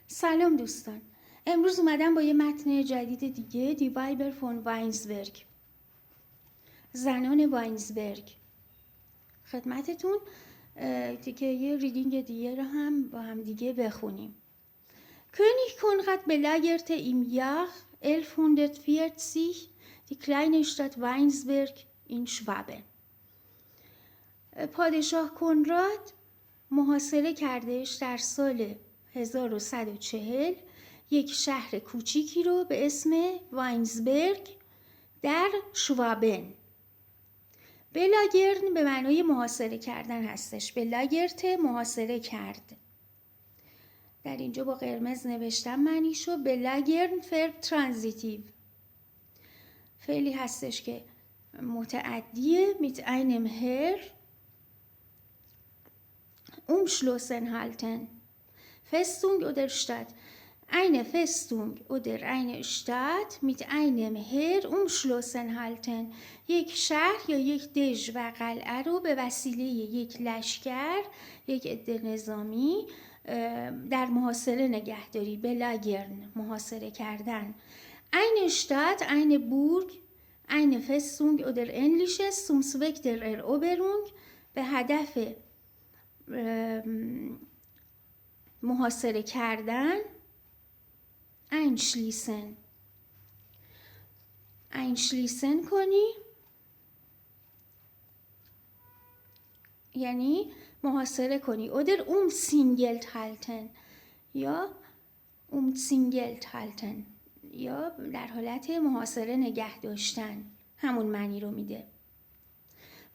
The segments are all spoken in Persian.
سلام دوستان. امروز اومدم با یه متن جدید دیگه، دی وایبر فون واینزبرگ، زنان واینزبرگ، خدمتتون دیگه یه ریدینگ دیگه رو هم با هم دیگه بخونیم. König Konrad belagerte im Jahr 1140 die kleine Stadt Weinsberg in Schwaben. پادشاه کنراد محاصره کردش در سال 1140 یک شهر کوچیکی رو به اسم واینزبرگ در شوابن. بلاگرن به معنای محاصره کردن هستش. بلاگرت محاصره کرد. در اینجا با قرمز نوشتم معنیشو. بلاگرن فرب ترانزیتیو، فعلی هستش که متعدیه. mit einem Heer umschlossen halten. Festung oder Stadt. Eine Festung oder eine Stadt mit einem Heer umschlossen halten. یک شهر یا یک دژ و قلعه رو به وسیله یک لشکر، یک عده نظامی در محاصره نگهداری. بلاگرن محاصره کردن. Eine Stadt, eine Burg, eine Festung oder ähnliches zum Zweck der Eroberung به هدف محاصره کردن. einschließen کنی یعنی محاصره کنی. oder umzingelt halten یا umzingelt halten یا در حالت محاصره نگه داشتن، همون معنی رو میده.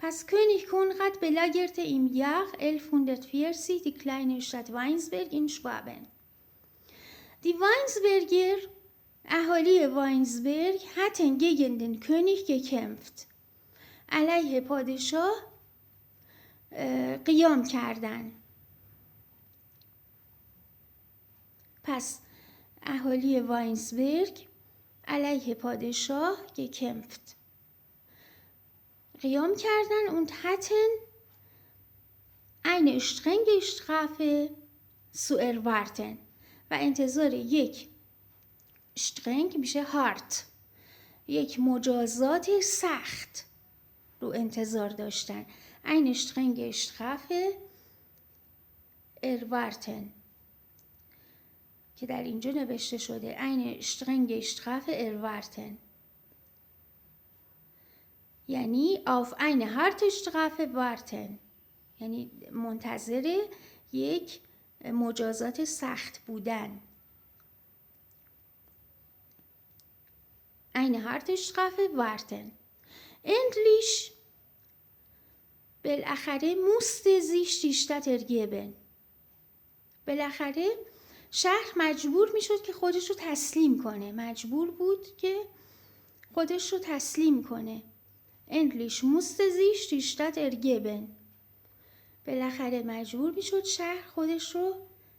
پس König Konrad belagerte im Jahr 1140 die kleine Stadt Weinsberg in Schwaben. Die Weinsberger, اهالی واینزبرگ، hatten gegen den König gekämpft. علیه پادشاه قیام کردن. پس اهالی واینزبرگ علیه پادشاه gekämpft، قیام کردن. und hatten eine strenge Strafe zu erwarten و انتظار یک streng میشه hard، یک مجازات سخت رو انتظار داشتن. eine strenge Strafe erwarten که در اینجا نوشته شده eine strenge Strafe erwarten یعنی auf eine harte Strafe warten، یعنی منتظر یک مجازات سخت بودن. eine harte Strafe warten. endlich بالاخره musste sich die Stadt ergeben. بالاخره شهر مجبور میشد که خودش رو تسلیم کنه. مجبور بود که خودش رو تسلیم کنه. endlich musste sich die Stadt ergeben. بالاخره مجبور میشد شهر خودش رو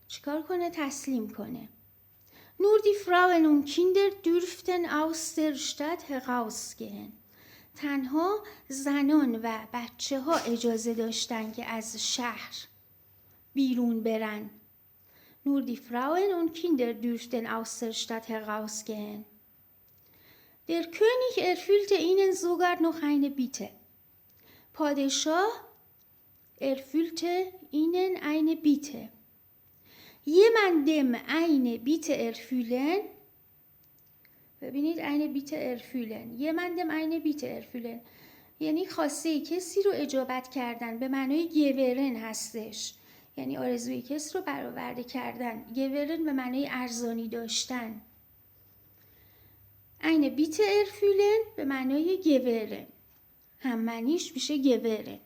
چیکار کنه؟ تسلیم کنه. nur die Frauen und Kinder dürften aus der Stadt herausgehen. تنها زنان و بچه ها اجازه داشتن که از شهر بیرون برن. nur die Frauen und Kinder dürften aus der Stadt herausgehen. Der König erfüllte ihnen sogar noch eine Bitte. پادشاه erfüllte ihnen eine Bitte. jemandem eine Bitte erfüllen. ببینید eine Bitte erfüllen. jemandem eine Bitte erfüllen یعنی خواسته کسی رو اجابت کردن. به معنای گیورن هستش، یعنی آرزوی کسی رو برآورده کردن. گیورن به معنای ارزانی داشتن. eine Bitte erfüllen به معنای گیورن، هم معنیش میشه گیورن.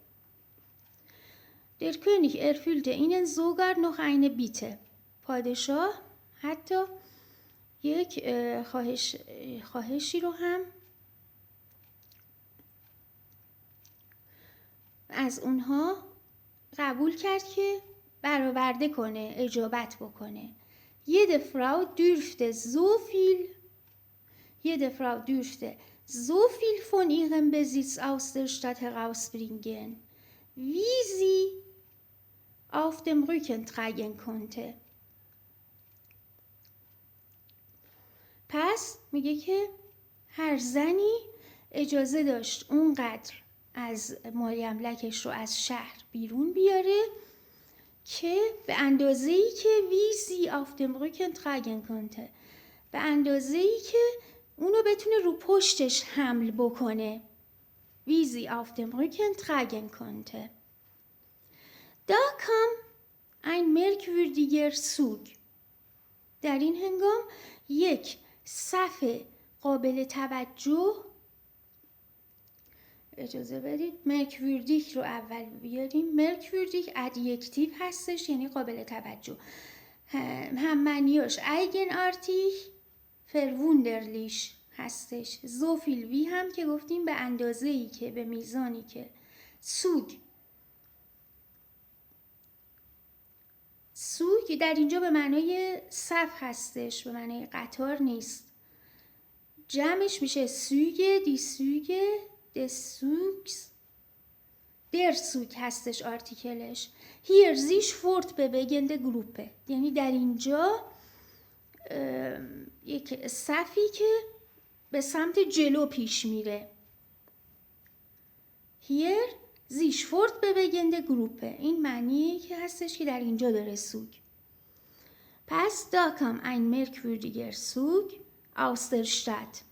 Der König erfüllte ihnen sogar noch eine Bitte. پادشاه حتی یک خواهشی رو هم از اونها قبول کرد که برآورده کنه، اجابت بکنه. jede Frau dürfte so viel von ihrem Besitz aus der Stadt herausbringen, wie sie auf dem Rücken tragen konnte. پس میگه که هر زنی اجازه داشت اونقدر از مایملکش رو از شهر بیرون بیاره که به اندازه‌ای که ویزی auf dem Rücken tragen konnte، به اندازه‌ای که اونو بتونه رو پشتش حمل بکنه. ویزی auf dem Rücken tragen konnte. Da kam ein merkwürdiger Zug. در این هنگام یک صف قابل توجه، اجازه بدید مرکوردیک رو اول بیاریم. مرکوردیک ادجکتیو هستش، یعنی قابل توجه. هم معنیاش eigenartig verwunderlich هستش. زوفیل وی هم که گفتیم به اندازه‌ای که، به میزانی که. سوگ در اینجا به معنای صف هستش، به معنای قطار نیست. جمعش میشه سوگ، دی سوگ، des Zugs، در سوگ هستش آرتیکلش. Hier sich fortbewegende Gruppe، یعنی در اینجا یک صفی که به سمت جلو پیش میره. Hier sich fortbewegende Gruppe، این معنی که هستش که در اینجا داره سوگ. پس da kam ein merkwürdiger Zug aus der Stadt.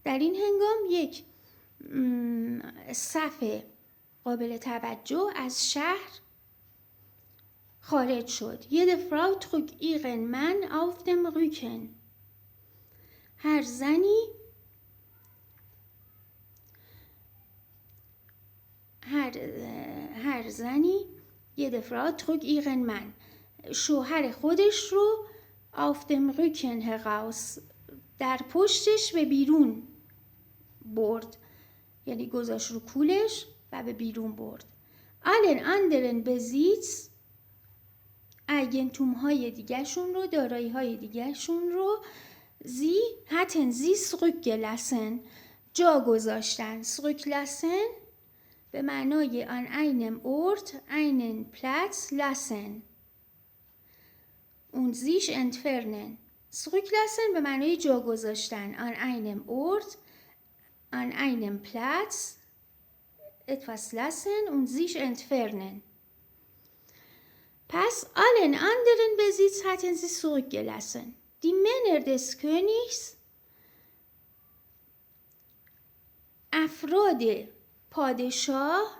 در این هنگام یک صف قابل توجه از شهر خارج شد. Jede Frau trug ihren Mann auf dem Rücken. هر زنی jede Frau trug ihren Mann، شوهر خودش رو auf dem Rücken heraus، در پشتش به بیرون برد، یعنی گذاشت رو کولش و به بیرون برد. allen anderen Besitz، eigentum‌های دیگرشون رو، دارایی‌های دیگرشون رو hatten sie zurückgelassen، جا گذاشتن. zurücklassen به معنای an einem Ort einen Platz lassen und sich entfernen. zurücklassen به معنای جا گذاشتن. an einem Ort an einem Platz etwas lassen und sich entfernen. Pes allen anderen Besitz hatten sie zurückgelassen. Die Männer des Königs، افراد پادشاه،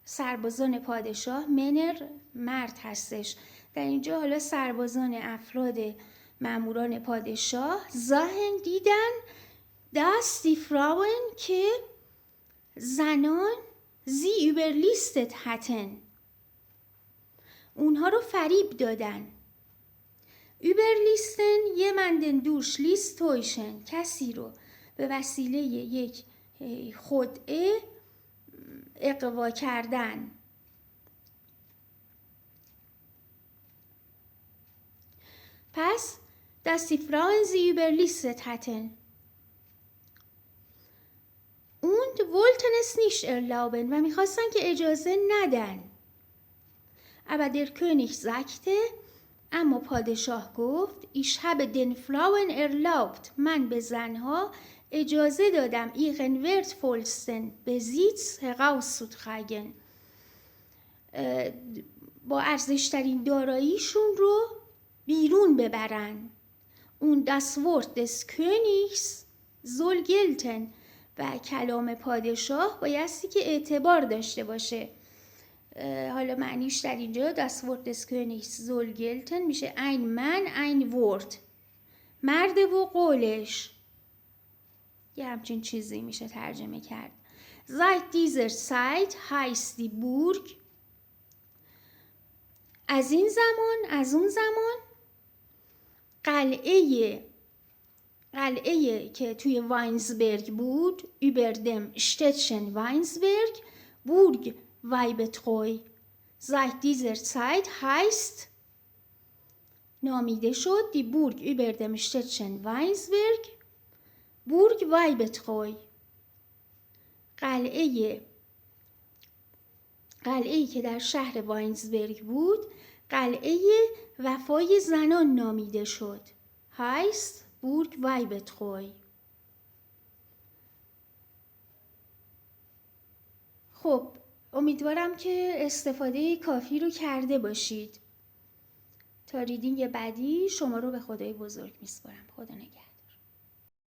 سربازان پادشاه، منر مرد هستش. در اینجا حالا سربازان، افراد ماموران پادشاه، زاهن دیدن dass die Frauen که زنان sie überlistet hatten، اونها رو فریب دادن. überlisten jemanden durch List täuschen، کسی رو به وسیله یک خدعه اغوا کردن. پس dass die Frauen sie überlistet hatten und wollten es nicht erlauben، و میخواستن که اجازه ندن. aber der König sagte، اما پادشاه گفت ich habe den Frauen erlaubt، من به زنها اجازه دادم ihren wertvollsten Besitz herauszutragen، با ارزشترین داراییشون رو بیرون ببرن. und das Wort des Königs soll gelten، و کلام پادشاه بایستی که اعتبار داشته باشه. حالا معنیش در اینجا das Wort des Königs soll gelten میشه ein Mann ein Wort، مرد و قولش، یه همچین چیزی میشه ترجمه کرد. seit dieser Zeit heißt die Burg، از اون زمان قلعه که توی واینزبرگ بود، über dem Städtchen Weinsberg، Burg Weibetreu. seit dieser Zeit heißt، نامیده شد، die Burg über dem Städtchen Weinsberg، Burg Weibetreu، قلعه‌ای که در شهر واینزبرگ بود، قلعه وفای زنان نامیده شد. heißt Burg Weibetreu. خب امیدوارم که استفاده کافی رو کرده باشید. تا ریدینگ بعدی شما رو به خدای بزرگ میسپارم. خدا نگهدار.